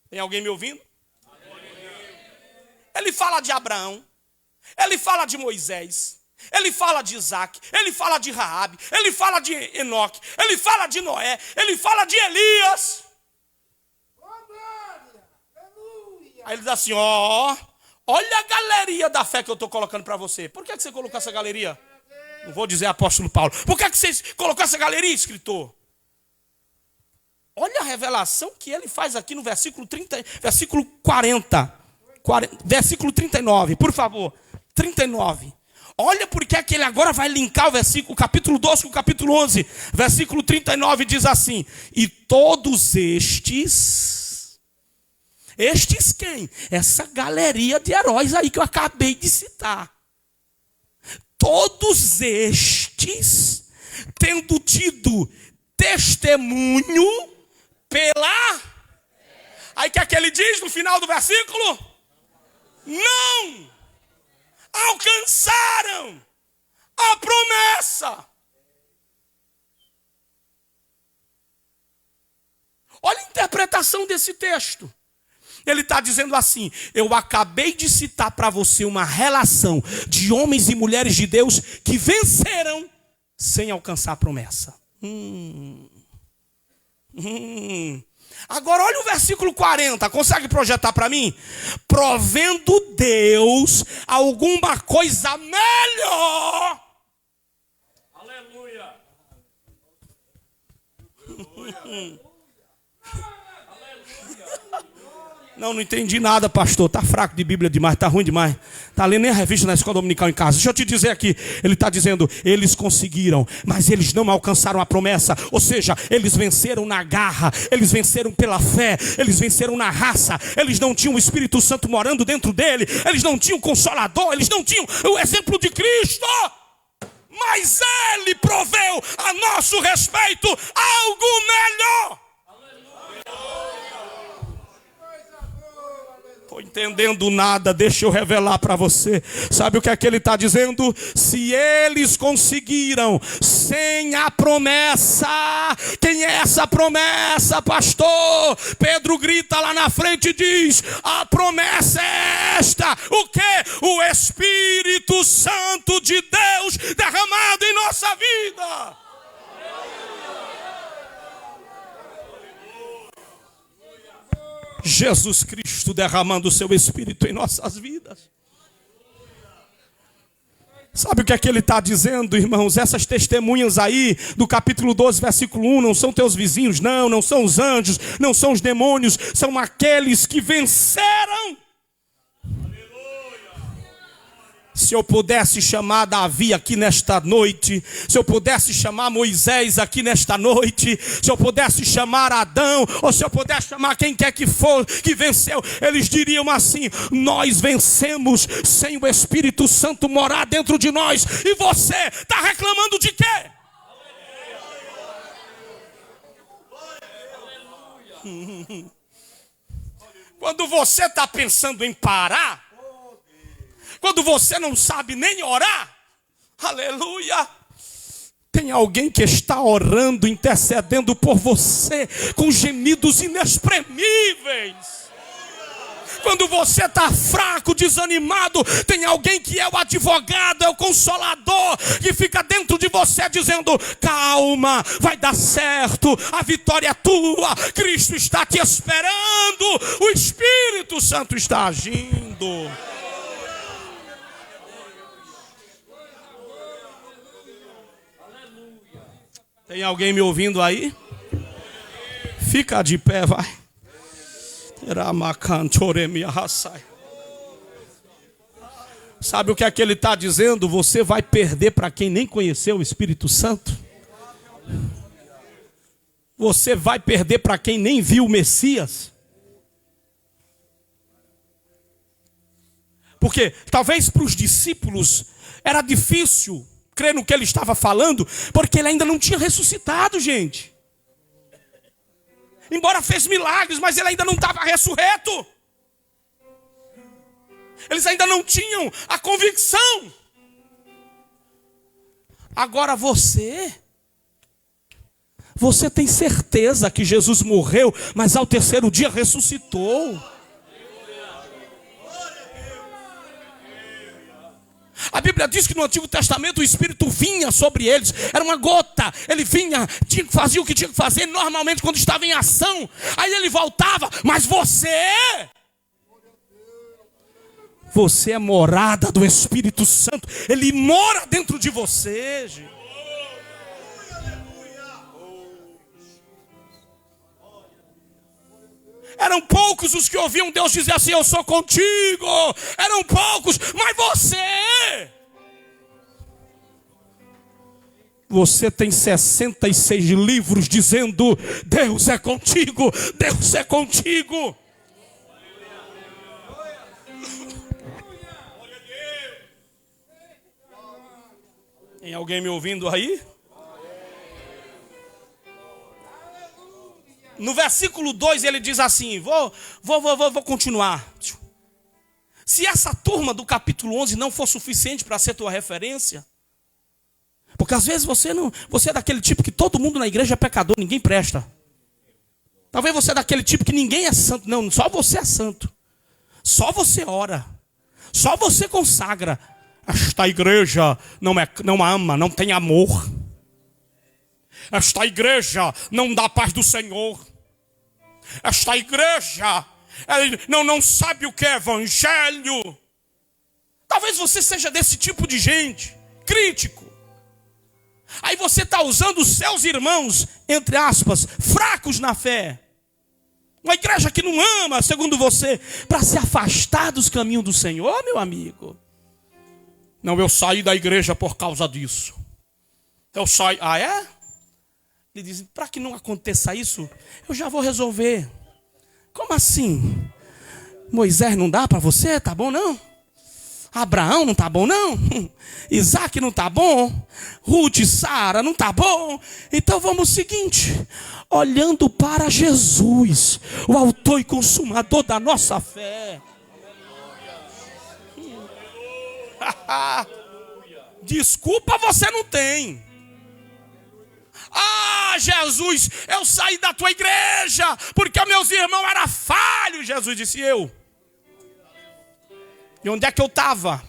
Tem alguém me ouvindo? Ele fala de Abraão, ele fala de Moisés, ele fala de Isaac, ele fala de Raabe, ele fala de Enoque, ele fala de Noé, ele fala de Elias. Aí ele diz assim, olha a galeria da fé que eu estou colocando para você. Por que você colocou essa galeria? Não vou dizer apóstolo Paulo. Por que você colocou essa galeria, escritor? Olha a revelação que ele faz aqui no versículo 40, versículo 39, por favor. 39. Olha porque é que ele agora vai linkar o capítulo 12 com o capítulo 11. Versículo 39 diz assim: e todos estes quem? Essa galeria de heróis aí que eu acabei de citar. Todos estes, tendo tido testemunho pela... Aí o que ele diz no final do versículo? Não alcançaram a promessa. Olha a interpretação desse texto. Ele está dizendo assim: eu acabei de citar para você uma relação de homens e mulheres de Deus que venceram sem alcançar a promessa. Agora olha o versículo 40, consegue projetar para mim? Provendo Deus alguma coisa melhor. Aleluia. Não entendi nada, pastor. Está fraco de Bíblia demais, está ruim demais. Está lendo nem a revista na escola dominical em casa. Deixa eu te dizer aqui. Ele está dizendo, eles conseguiram, mas eles não alcançaram a promessa. Ou seja, eles venceram na garra, eles venceram pela fé, eles venceram na raça. Eles não tinham o Espírito Santo morando dentro dele, eles não tinham o Consolador, eles não tinham o exemplo de Cristo. Mas ele proveu a nosso respeito algo melhor. Estou entendendo nada, deixa eu revelar para você. Sabe o que é que ele está dizendo? Se eles conseguiram sem a promessa, quem é essa promessa, pastor? Pedro grita lá na frente e diz: a promessa é esta. O que? O Espírito Santo de Deus derramado em nossa vida. Jesus Cristo derramando o seu Espírito em nossas vidas. Sabe o que é que ele está dizendo, irmãos? Essas testemunhas aí do capítulo 12, versículo 1, não são teus vizinhos, não são os anjos, não são os demônios, são aqueles que venceram. Se eu pudesse chamar Davi aqui nesta noite, se eu pudesse chamar Moisés aqui nesta noite, se eu pudesse chamar Adão, ou se eu pudesse chamar quem quer que for que venceu, eles diriam assim: nós vencemos sem o Espírito Santo morar dentro de nós. E você está reclamando de quê? Quando você está pensando em parar, quando você não sabe nem orar, aleluia, tem alguém que está orando, intercedendo por você, com gemidos inexprimíveis. Quando você está fraco, desanimado, tem alguém que é o advogado, é o consolador, que fica dentro de você dizendo: calma, vai dar certo, a vitória é tua, Cristo está te esperando, o Espírito Santo está agindo. Tem alguém me ouvindo aí? Fica de pé, vai. Sabe o que é que ele está dizendo? Você vai perder para quem nem conheceu o Espírito Santo. Você vai perder para quem nem viu o Messias. Porque talvez para os discípulos era difícil crer no que ele estava falando, porque ele ainda não tinha ressuscitado, gente. Embora fez milagres, mas ele ainda não estava ressurreto. Eles ainda não tinham a convicção. Agora você tem certeza que Jesus morreu, mas ao terceiro dia ressuscitou. A Bíblia diz que no Antigo Testamento o Espírito vinha sobre eles, era uma gota, ele vinha, fazia o que tinha que fazer normalmente quando estava em ação, aí ele voltava. Mas Você é morada do Espírito Santo. Ele mora dentro de você, gente. Eram poucos os que ouviam Deus dizer assim: eu sou contigo. Eram poucos, mas você tem 66 livros dizendo: Deus é contigo, Deus é contigo. Tem alguém me ouvindo aí? No versículo 2 ele diz assim, vou continuar. Se essa turma do capítulo 11 não for suficiente para ser tua referência, porque às vezes você é daquele tipo que todo mundo na igreja é pecador, ninguém presta. Talvez você é daquele tipo que ninguém é santo. Não, só você é santo. Só você ora. Só você consagra. Esta igreja não ama, não tem amor. Esta igreja não dá a paz do Senhor. Esta igreja não sabe o que é evangelho. Talvez você seja desse tipo de gente, crítico. Aí você está usando os seus irmãos, entre aspas, fracos na fé. Uma igreja que não ama, segundo você, para se afastar dos caminhos do Senhor, meu amigo. Não, eu saí da igreja por causa disso. Eu saí. Ah, é? Ele diz: para que não aconteça isso, eu já vou resolver. Como assim? Moisés não dá para você? Tá bom não? Abraão não tá bom não? Isaac não tá bom? Ruth e Sara não tá bom? Então vamos o seguinte: olhando para Jesus, o autor e consumador da nossa fé. Desculpa, você não tem. Ah, Jesus, eu saí da tua igreja porque meus irmãos eram falhos. Jesus disse: eu. E onde é que eu estava?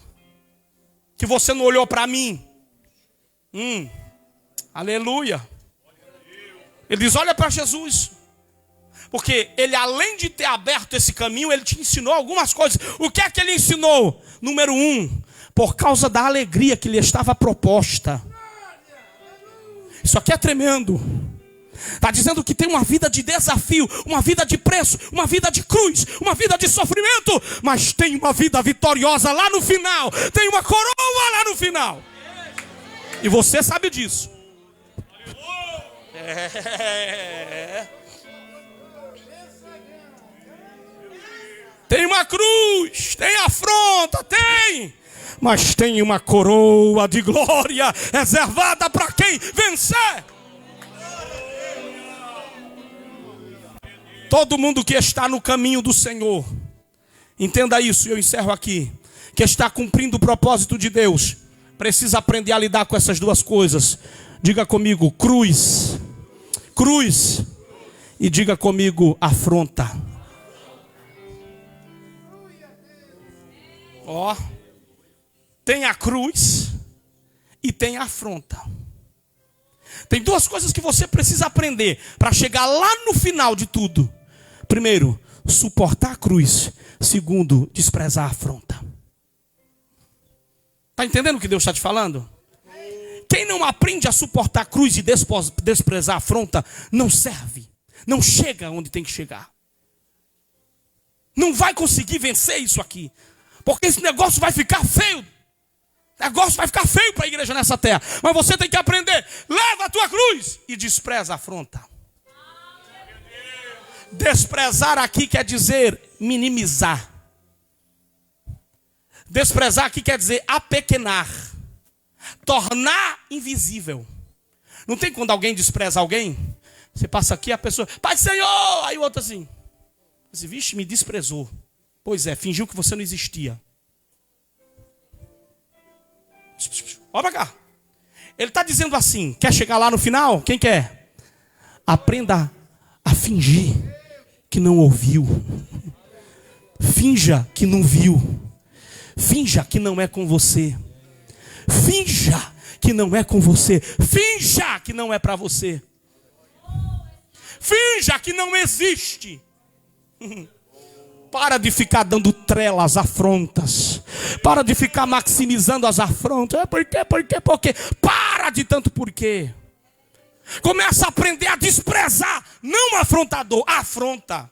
Que você não olhou para mim? Aleluia. Ele diz: olha para Jesus. Porque ele, além de ter aberto esse caminho, ele te ensinou algumas coisas. O que é que ele ensinou? Número 1, por causa da alegria que lhe estava proposta. Isso aqui é tremendo. Está dizendo que tem uma vida de desafio, uma vida de preço, uma vida de cruz, uma vida de sofrimento, mas tem uma vida vitoriosa lá no final. Tem uma coroa lá no final. E você sabe disso. Tem uma cruz, tem afronta, tem. Mas tem uma coroa de glória reservada para quem vencer. Todo mundo que está no caminho do Senhor, entenda isso, eu encerro aqui, que está cumprindo o propósito de Deus, precisa aprender a lidar com essas duas coisas. Diga comigo: cruz. Cruz. E diga comigo: afronta. Ó, tem a cruz e tem a afronta. Tem duas coisas que você precisa aprender para chegar lá no final de tudo. Primeiro, suportar a cruz. Segundo, desprezar a afronta. Está entendendo o que Deus está te falando? Quem não aprende a suportar a cruz e desprezar a afronta, não serve. Não chega onde tem que chegar. Não vai conseguir vencer isso aqui. Porque esse negócio vai ficar feio. O negócio vai ficar feio para a igreja nessa terra. Mas você tem que aprender. Leva a tua cruz e despreza a afronta. Desprezar aqui quer dizer minimizar. Desprezar aqui quer dizer apequenar. Tornar invisível. Não tem quando alguém despreza alguém? Você passa aqui, a pessoa: Pai Senhor! Aí o outro assim: vixe, me desprezou. Pois é, fingiu que você não existia. Olha pra cá. Ele está dizendo assim: quer chegar lá no final? Quem quer? Aprenda a fingir que não ouviu. Finja que não viu. Finja que não é com você. Finja que não é com você. Finja que não é para você. Finja que não existe. Para de ficar dando trela às afrontas. Para de ficar maximizando as afrontas. Por quê? Para de tanto por quê. Começa a aprender a desprezar. Não afrontador, afronta.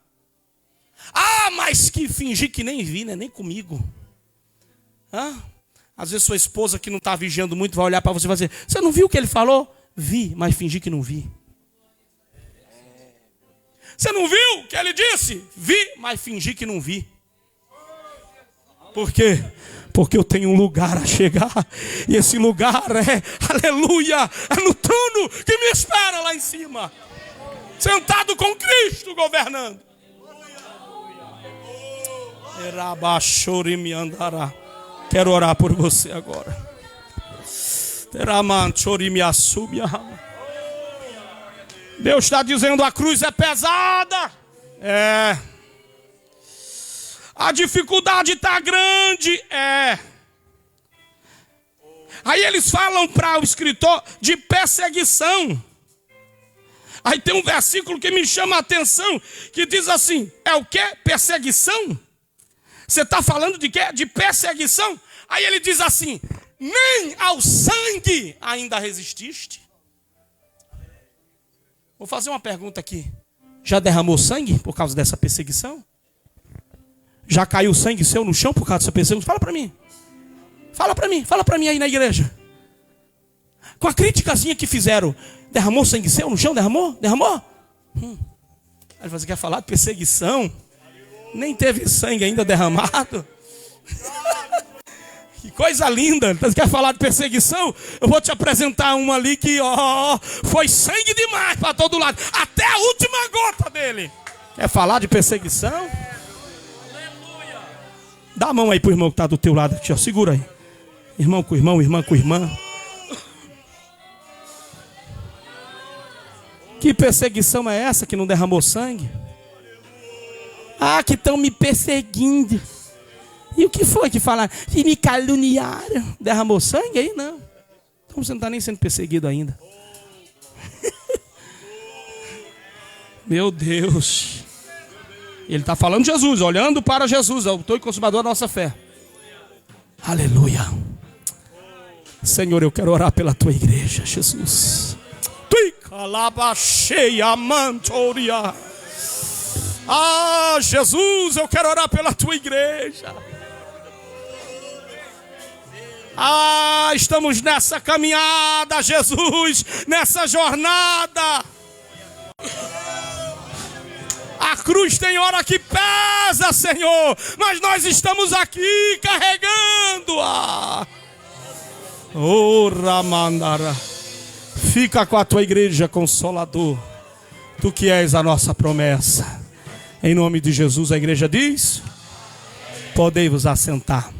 Ah, mas que fingir que nem vi, né? Nem comigo. Às vezes sua esposa que não está vigiando muito vai olhar para você e vai dizer: você não viu o que ele falou? Vi, mas fingi que não vi. Você não viu o que ele disse? Vi, mas fingi que não vi. Por quê? Porque eu tenho um lugar a chegar. E esse lugar aleluia, é no trono que me espera lá em cima. Sentado com Cristo governando. Quero orar por você agora. Deus está dizendo: a cruz é pesada. A dificuldade está grande. Aí eles falam para o escritor de perseguição. Aí tem um versículo que me chama a atenção, que diz assim: é o quê? Perseguição? Você está falando de quê? De perseguição? Aí ele diz assim: nem ao sangue ainda resististe. Vou fazer uma pergunta aqui. Já derramou sangue por causa dessa perseguição? Já caiu sangue seu no chão por causa dessa perseguição? Fala para mim. Fala para mim aí na igreja. Com a criticazinha que fizeram, derramou sangue seu no chão? Derramou? Aí você quer falar de perseguição? Nem teve sangue ainda derramado. Que coisa linda. Você quer falar de perseguição? Eu vou te apresentar uma ali que foi sangue demais para todo lado, até a última gota dele. Quer falar de perseguição? Dá a mão aí pro irmão que está do teu lado aqui, segura aí. Irmão com irmão, irmã com irmã. Que perseguição é essa que não derramou sangue? Que estão me perseguindo. E o que foi que falaram? Que me caluniaram. Derramou sangue aí? Não. Então você não está nem sendo perseguido ainda. Meu Deus. Ele está falando de Jesus, olhando para Jesus, autor e consumador da nossa fé. Aleluia. Senhor, eu quero orar pela tua igreja, Jesus. Jesus, eu quero orar pela tua igreja. Estamos nessa caminhada, Jesus, nessa jornada. A cruz tem hora que pesa, Senhor, mas nós estamos aqui carregando-a. Ramandara. Fica com a tua igreja, Consolador. Tu que és a nossa promessa. Em nome de Jesus, a igreja diz: podei vos assentar.